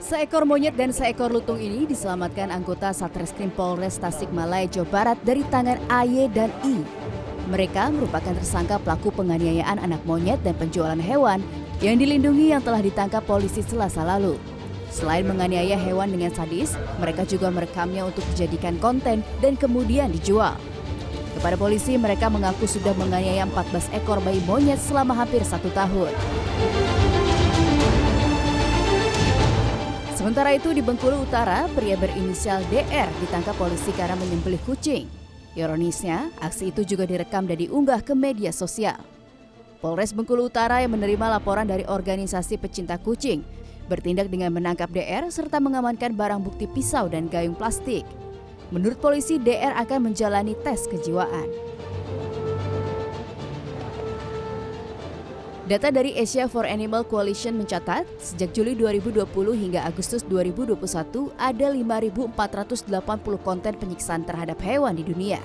Seekor monyet dan seekor lutung ini diselamatkan anggota Satreskrim Polres Tasikmalaya, Jawa Barat dari tangan AY dan I. Mereka merupakan tersangka pelaku penganiayaan anak monyet dan penjualan hewan yang dilindungi yang telah ditangkap polisi Selasa lalu. Selain menganiaya hewan dengan sadis, mereka juga merekamnya untuk dijadikan konten dan kemudian dijual. Kepada polisi, mereka mengaku sudah menganiaya 14 ekor bayi monyet selama hampir 1 tahun. Sementara itu di Bengkulu Utara, pria berinisial DR ditangkap polisi karena menyembelih kucing. Ironisnya, aksi itu juga direkam dan diunggah ke media sosial. Polres Bengkulu Utara yang menerima laporan dari organisasi pecinta kucing bertindak dengan menangkap DR serta mengamankan barang bukti pisau dan gayung plastik. Menurut polisi, DR akan menjalani tes kejiwaan. Data dari Asia for Animal Coalition mencatat, sejak Juli 2020 hingga Agustus 2021 ada 5.480 konten penyiksaan terhadap hewan di dunia.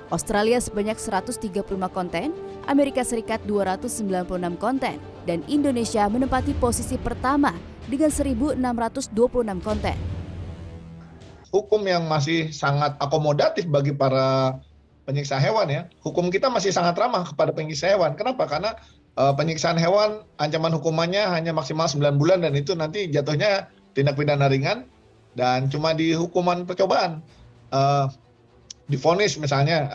Australia sebanyak 135 konten, Amerika Serikat 296 konten, dan Indonesia menempati posisi pertama dengan 1.626 konten. Hukum yang masih sangat akomodatif bagi para penyiksa hewan ya. Hukum kita masih sangat ramah kepada penyiksa hewan. Kenapa? Karena penyiksaan hewan ancaman hukumannya hanya maksimal 9 bulan dan itu nanti jatuhnya tindak pidana ringan dan cuma di hukuman percobaan. Divonis misalnya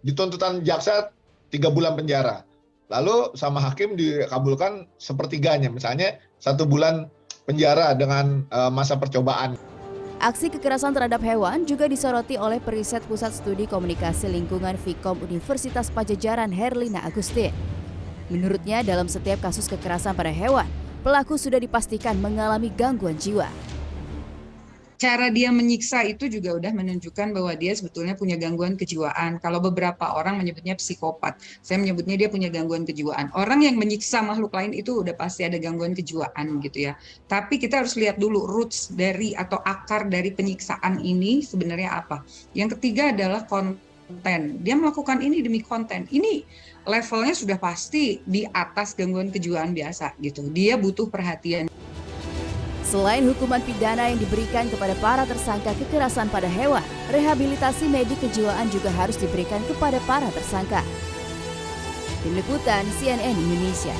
di tuntutan jaksa 3 bulan penjara. Lalu sama hakim dikabulkan sepertiganya, misalnya 1 bulan penjara dengan masa percobaan. Aksi kekerasan terhadap hewan juga disoroti oleh periset Pusat Studi Komunikasi Lingkungan Vkom Universitas Padjadjaran Herlina Agustin. Menurutnya, dalam setiap kasus kekerasan pada hewan, pelaku sudah dipastikan mengalami gangguan jiwa. Cara dia menyiksa itu juga udah menunjukkan bahwa dia sebetulnya punya gangguan kejiwaan. Kalau beberapa orang menyebutnya psikopat, saya menyebutnya dia punya gangguan kejiwaan. Orang yang menyiksa makhluk lain itu udah pasti ada gangguan kejiwaan gitu ya. Tapi kita harus lihat dulu roots dari atau akar dari penyiksaan ini sebenarnya apa. Yang ketiga adalah konten. Dia melakukan ini demi konten. Ini levelnya sudah pasti di atas gangguan kejiwaan biasa gitu. Dia butuh perhatian. Selain hukuman pidana yang diberikan kepada para tersangka kekerasan pada hewan, rehabilitasi medik kejiwaan juga harus diberikan kepada para tersangka. Tim Liputan CNN Indonesia.